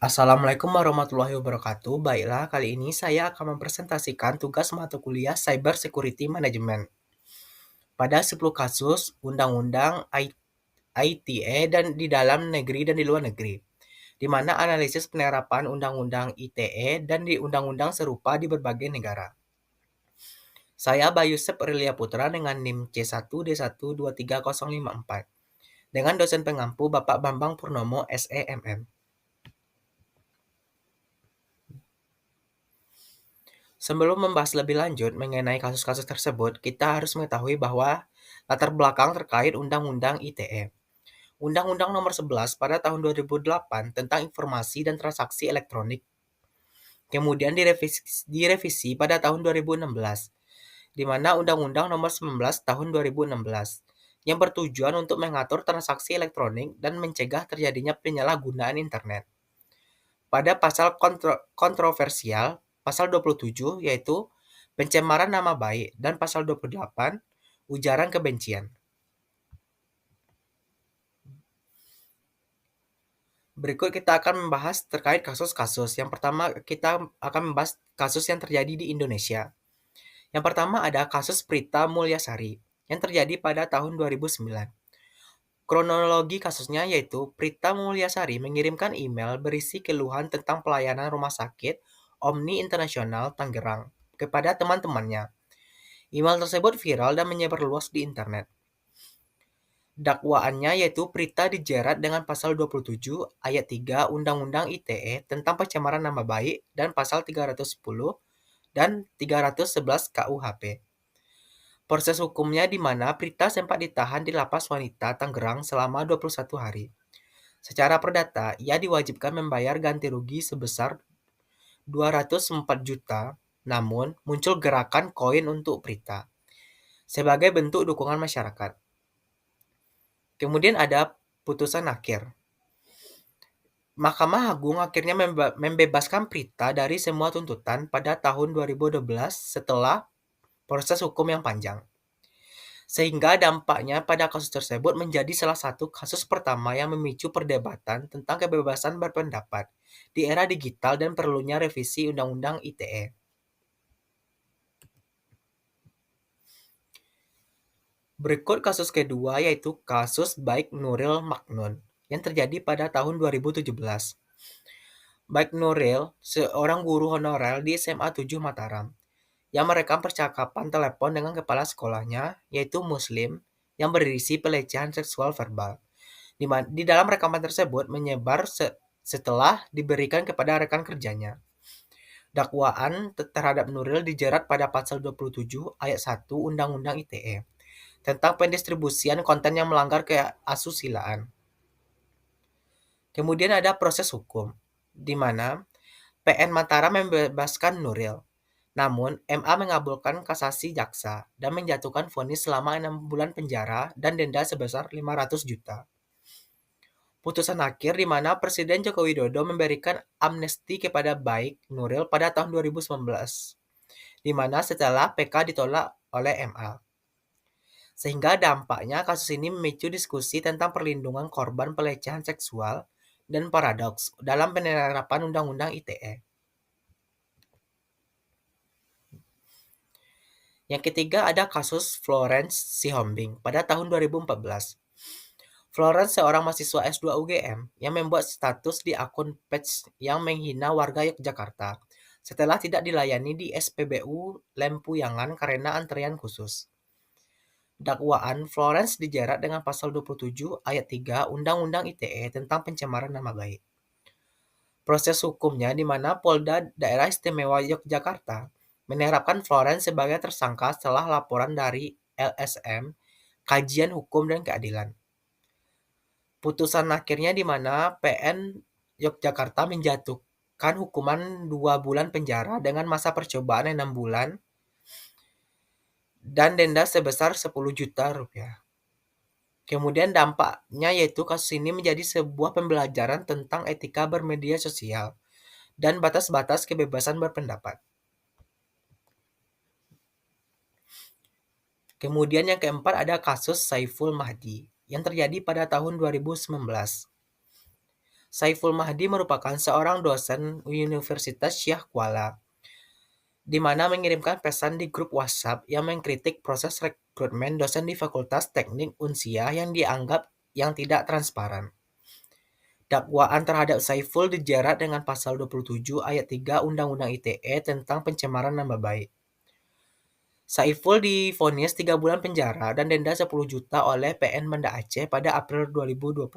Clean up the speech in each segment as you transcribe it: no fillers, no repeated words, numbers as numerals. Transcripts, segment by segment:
Assalamualaikum warahmatullahi wabarakatuh. Baiklah, kali ini saya akan mempresentasikan tugas mata kuliah Cyber Security Management pada 10 kasus undang-undang ITE dan di dalam negeri dan di luar negeri, di mana analisis penerapan undang-undang ITE dan di undang-undang serupa di berbagai negara. Saya Bayu Sep Aurelia Putra dengan NIM C1D1230054 dengan dosen pengampu Bapak Bambang Purnomo SEMM. Sebelum membahas lebih lanjut mengenai kasus-kasus tersebut, kita harus mengetahui bahwa latar belakang terkait Undang-Undang ITE. Undang-Undang Nomor 11 pada tahun 2008 tentang Informasi dan Transaksi Elektronik, kemudian direvisi pada tahun 2016, di mana Undang-Undang Nomor 19 tahun 2016 yang bertujuan untuk mengatur transaksi elektronik dan mencegah terjadinya penyalahgunaan internet. Pada pasal kontroversial, pasal 27 yaitu pencemaran nama baik dan pasal 28 ujaran kebencian. Berikut kita akan membahas terkait kasus-kasus. Yang pertama kita akan membahas kasus yang terjadi di Indonesia. Yang pertama ada kasus Prita Mulyasari yang terjadi pada tahun 2009. Kronologi kasusnya yaitu Prita Mulyasari mengirimkan email berisi keluhan tentang pelayanan rumah sakit Omni Internasional Tangerang kepada teman-temannya. Email tersebut viral dan menyebar luas di internet. Dakwaannya yaitu Prita dijerat dengan pasal 27 ayat 3 Undang-Undang ITE tentang pencemaran nama baik dan pasal 310 dan 311 KUHP. Proses hukumnya di mana Prita sempat ditahan di Lapas Wanita Tangerang selama 21 hari. Secara perdata, ia diwajibkan membayar ganti rugi sebesar 204 juta, namun muncul gerakan koin untuk Prita sebagai bentuk dukungan masyarakat. Kemudian ada putusan akhir. Mahkamah Agung akhirnya membebaskan Prita dari semua tuntutan pada tahun 2012 setelah proses hukum yang panjang. Sehingga dampaknya pada kasus tersebut menjadi salah satu kasus pertama yang memicu perdebatan tentang kebebasan berpendapat di era digital dan perlunya revisi Undang-Undang ITE. Berikut kasus kedua yaitu kasus Baik Nuril Maknun yang terjadi pada tahun 2017. Baik Nuril, seorang guru honorer di SMA 7 Mataram, yang merekam percakapan telepon dengan kepala sekolahnya, yaitu Muslim, yang berisi pelecehan seksual verbal. Di dalam rekaman tersebut menyebar setelah diberikan kepada rekan kerjanya. Dakwaan terhadap Nuril dijerat pada pasal 27 ayat 1 Undang-Undang ITE tentang pendistribusian konten yang melanggar keasusilaan. Kemudian ada proses hukum, di mana PN Mataram membebaskan Nuril. Namun, MA mengabulkan kasasi jaksa dan menjatuhkan vonis selama 6 bulan penjara dan denda sebesar 500 juta. Putusan akhir di mana Presiden Joko Widodo memberikan amnesti kepada Baik Nuril pada tahun 2019, di mana setelah PK ditolak oleh MA. Sehingga dampaknya kasus ini memicu diskusi tentang perlindungan korban pelecehan seksual dan paradoks dalam penerapan Undang-Undang ITE. Yang ketiga ada kasus Florence Sihombing pada tahun 2014. Florence seorang mahasiswa S2 UGM yang membuat status di akun page yang menghina warga Yogyakarta setelah tidak dilayani di SPBU Lempuyangan karena antrean khusus. Dakwaan Florence dijerat dengan pasal 27 ayat 3 Undang-Undang ITE tentang pencemaran nama baik. Proses hukumnya di mana Polda Daerah Istimewa Yogyakarta menerapkan Florence sebagai tersangka setelah laporan dari LSM, Kajian Hukum dan Keadilan. Putusan akhirnya di mana PN Yogyakarta menjatuhkan hukuman 2 bulan penjara dengan masa percobaan 6 bulan dan denda sebesar 10 juta rupiah. Kemudian dampaknya yaitu kasus ini menjadi sebuah pembelajaran tentang etika bermedia sosial dan batas-batas kebebasan berpendapat. Kemudian yang keempat ada kasus Saiful Mahdi yang terjadi pada tahun 2019. Saiful Mahdi merupakan seorang dosen Universitas Syah Kuala, di mana mengirimkan pesan di grup WhatsApp yang mengkritik proses rekrutmen dosen di Fakultas Teknik Unsia yang dianggap yang tidak transparan. Dakwaan terhadap Saiful dijerat dengan pasal 27 ayat 3 Undang-Undang ITE tentang pencemaran nama baik. Saiful divonis 3 bulan penjara dan denda 10 juta oleh PN Banda Aceh pada April 2020.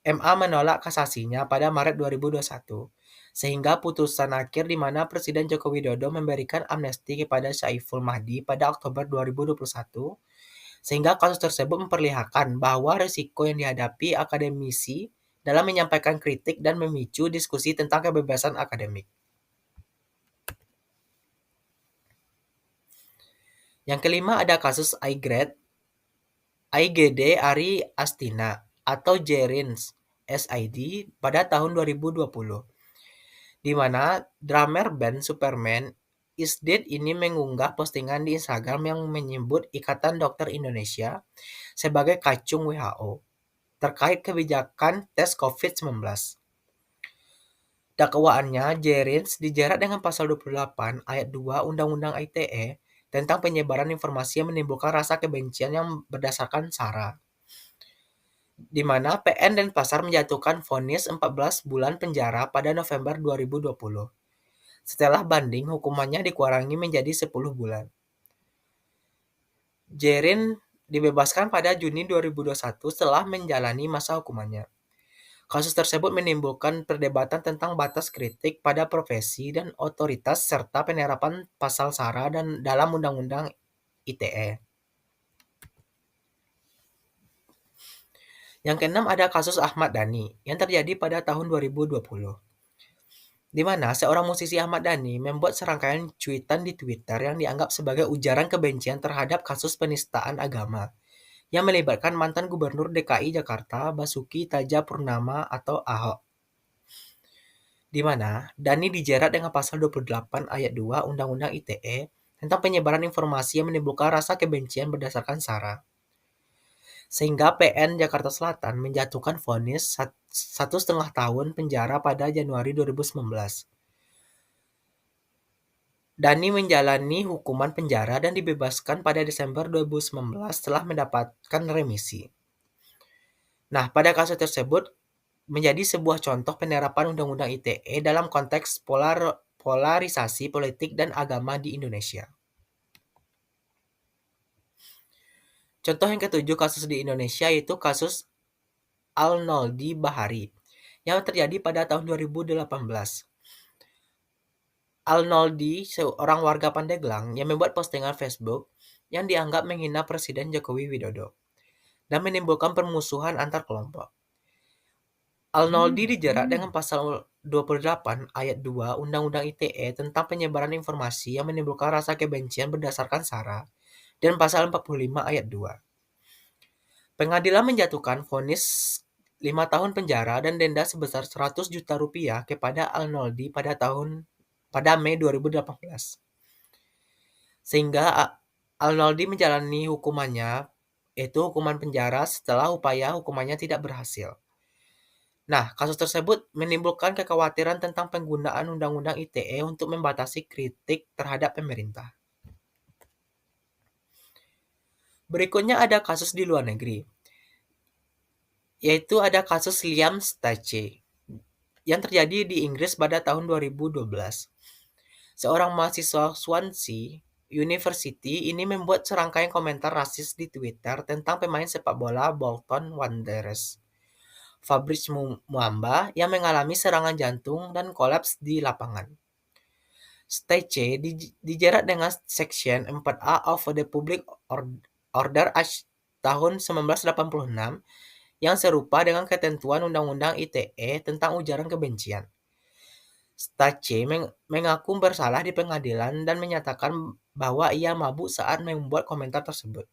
MA menolak kasasinya pada Maret 2021, sehingga putusan akhir di mana Presiden Joko Widodo memberikan amnesti kepada Saiful Mahdi pada Oktober 2021, sehingga kasus tersebut memperlihatkan bahwa risiko yang dihadapi akademisi dalam menyampaikan kritik dan memicu diskusi tentang kebebasan akademik. Yang kelima ada kasus IGD Ari Astina atau Jerins SID pada tahun 2020, di mana drummer band Superman Is Dead ini mengunggah postingan di Instagram yang menyebut Ikatan Dokter Indonesia sebagai kacung WHO terkait kebijakan tes COVID-19. Dakwaannya, Jerins dijerat dengan pasal 28 ayat 2 Undang-Undang ITE tentang penyebaran informasi yang menimbulkan rasa kebencian yang berdasarkan SARA, di mana PN Denpasar menjatuhkan vonis 14 bulan penjara pada November 2020. Setelah banding, hukumannya dikurangi menjadi 10 bulan. Jerin dibebaskan pada Juni 2021 setelah menjalani masa hukumannya. Kasus tersebut menimbulkan perdebatan tentang batas kritik pada profesi dan otoritas serta penerapan pasal SARA dan dalam Undang-Undang ITE. Yang keenam ada kasus Ahmad Dhani yang terjadi pada tahun 2020, di mana seorang musisi Ahmad Dhani membuat serangkaian cuitan di Twitter yang dianggap sebagai ujaran kebencian terhadap kasus penistaan agama yang melibatkan mantan Gubernur DKI Jakarta Basuki Cahayapurnama atau Ahok, di mana Dhani dijerat dengan pasal 28 ayat 2 Undang-Undang ITE tentang penyebaran informasi yang menimbulkan rasa kebencian berdasarkan SARA, sehingga PN Jakarta Selatan menjatuhkan vonis 1,5 tahun penjara pada Januari 2019. Dhani menjalani hukuman penjara dan dibebaskan pada Desember 2019 setelah mendapatkan remisi. Nah, pada kasus tersebut menjadi sebuah contoh penerapan Undang-Undang ITE dalam konteks polarisasi politik dan agama di Indonesia. Contoh yang ketujuh kasus di Indonesia yaitu kasus Al-Noldi Bahari yang terjadi pada tahun 2018. Al-Noldi, seorang warga Pandeglang yang membuat postingan Facebook yang dianggap menghina Presiden Joko Widodo dan menimbulkan permusuhan antar kelompok. Al-Noldi dijerat dengan pasal 28 ayat 2 Undang-Undang ITE tentang penyebaran informasi yang menimbulkan rasa kebencian berdasarkan SARA dan pasal 45 ayat 2. Pengadilan menjatuhkan vonis 5 tahun penjara dan denda sebesar 100 juta rupiah kepada Al-Noldi pada Mei 2018. Sehingga Al-Noldi menjalani hukumannya, yaitu hukuman penjara setelah upaya hukumannya tidak berhasil. Nah, kasus tersebut menimbulkan kekhawatiran tentang penggunaan Undang-Undang ITE untuk membatasi kritik terhadap pemerintah. Berikutnya ada kasus di luar negeri, yaitu ada kasus Liam Stace yang terjadi di Inggris pada tahun 2012. Seorang mahasiswa Swansea University ini membuat serangkaian komentar rasis di Twitter tentang pemain sepak bola Bolton Wanderers, Fabrice Muamba, yang mengalami serangan jantung dan kolaps di lapangan. Stace dijerat dengan Section 4A of the Public Order Act tahun 1986 yang serupa dengan ketentuan Undang-Undang ITE tentang ujaran kebencian. Stace mengaku bersalah di pengadilan dan menyatakan bahwa ia mabuk saat membuat komentar tersebut,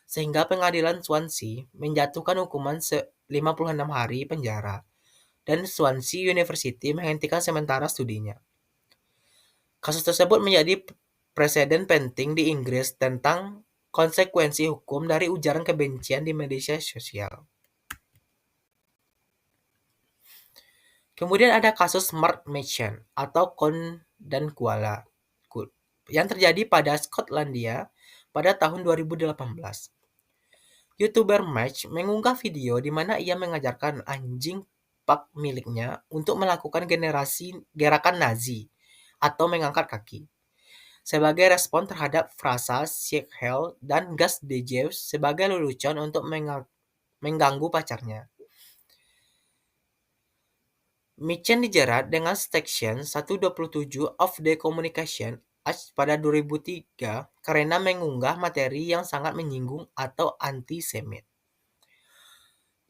sehingga pengadilan Swansea menjatuhkan hukuman 56 hari penjara dan Swansea University menghentikan sementara studinya. Kasus tersebut menjadi preseden penting di Inggris tentang konsekuensi hukum dari ujaran kebencian di media sosial. Kemudian ada kasus Mark Machen atau Con dan Kuala yang terjadi pada Skotlandia pada tahun 2018. YouTuber Match mengunggah video di mana ia mengajarkan anjing pak miliknya untuk melakukan gerakan Nazi atau mengangkat kaki sebagai respon terhadap frasa "Sieg Heil" dan gas Dejeus sebagai lelucon untuk mengganggu pacarnya. Machen dijerat dengan Section 127 of the Communication Act pada 2003 karena mengunggah materi yang sangat menyinggung atau antisemit.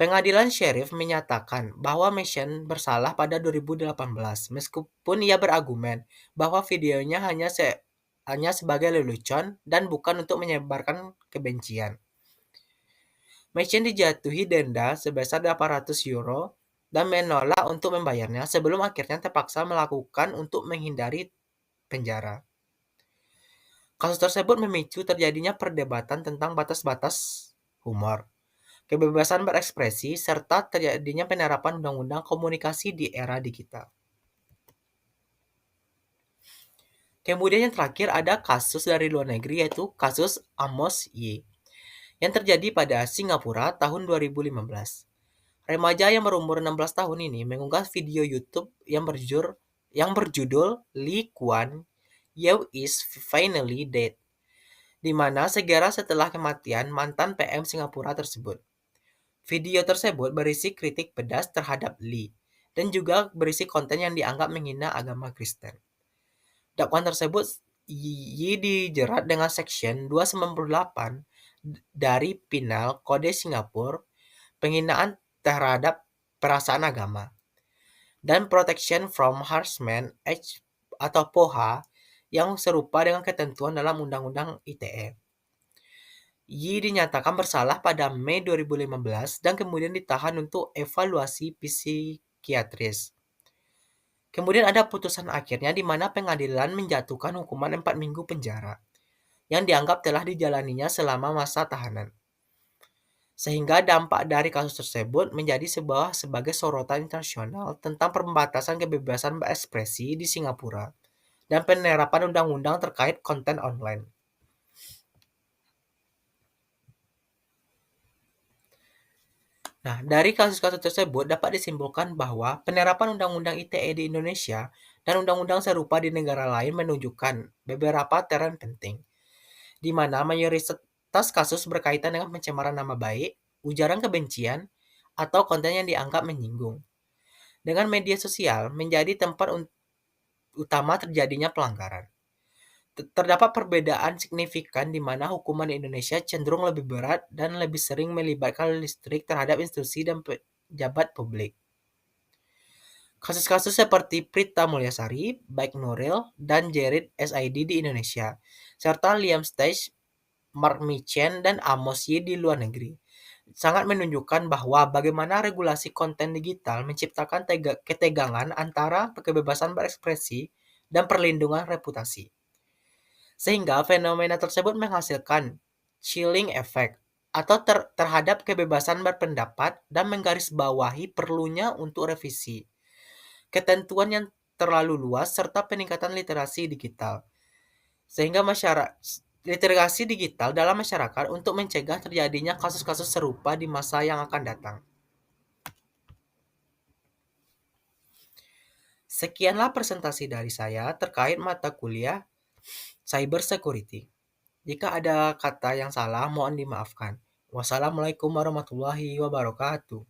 Pengadilan Sheriff menyatakan bahwa Machen bersalah pada 2018 meskipun ia berargumen bahwa videonya hanya sebagai lelucon dan bukan untuk menyebarkan kebencian. Machen dijatuhi denda sebesar 800 euro dan menolak untuk membayarnya sebelum akhirnya terpaksa melakukan untuk menghindari penjara. Kasus tersebut memicu terjadinya perdebatan tentang batas-batas humor, kebebasan berekspresi, serta terjadinya penerapan undang-undang komunikasi di era digital. Kemudian yang terakhir ada kasus dari luar negeri yaitu kasus Amos Y yang terjadi pada Singapura tahun 2015. Remaja yang berumur 16 tahun ini mengunggah video YouTube yang berjudul Lee Kuan Yew is Finally Dead, di mana segera setelah kematian mantan PM Singapura tersebut. Video tersebut berisi kritik pedas terhadap Lee dan juga berisi konten yang dianggap menghina agama Kristen. Dakwaan tersebut Yi dijerat dengan Section 298 dari Penal Kode Singapura, penghinaan terhadap perasaan agama, dan Protection from Harassment Act atau POHA yang serupa dengan ketentuan dalam Undang-Undang ITE. Yi dinyatakan bersalah pada Mei 2015 dan kemudian ditahan untuk evaluasi psikiatris. Kemudian ada putusan akhirnya di mana pengadilan menjatuhkan hukuman 4 minggu penjara yang dianggap telah dijalaninya selama masa tahanan. Sehingga dampak dari kasus tersebut menjadi sebagai sorotan internasional tentang pembatasan kebebasan berekspresi di Singapura dan penerapan undang-undang terkait konten online. Nah, dari kasus-kasus tersebut dapat disimpulkan bahwa penerapan Undang-Undang ITE di Indonesia dan undang-undang serupa di negara lain menunjukkan beberapa tren penting, di mana mayoritas kasus berkaitan dengan pencemaran nama baik, ujaran kebencian, atau konten yang dianggap menyinggung. Dengan media sosial menjadi tempat utama terjadinya pelanggaran. Terdapat perbedaan signifikan di mana hukuman di Indonesia cenderung lebih berat dan lebih sering melibatkan listrik terhadap institusi dan pejabat publik. Kasus-kasus seperti Prita Mulyasari, Baik Nuril, dan Jerit SID di Indonesia, serta Liam Stage, Mark Machen, dan Amos Y di luar negeri, sangat menunjukkan bahwa bagaimana regulasi konten digital menciptakan ketegangan antara kebebasan berekspresi dan perlindungan reputasi. Sehingga fenomena tersebut menghasilkan chilling effect atau terhadap kebebasan berpendapat dan menggarisbawahi perlunya untuk revisi, ketentuan yang terlalu luas, serta peningkatan literasi digital. Sehingga literasi digital dalam masyarakat untuk mencegah terjadinya kasus-kasus serupa di masa yang akan datang. Sekianlah presentasi dari saya terkait mata kuliah Cyber Security. Jika ada kata yang salah, mohon dimaafkan. Wassalamualaikum warahmatullahi wabarakatuh.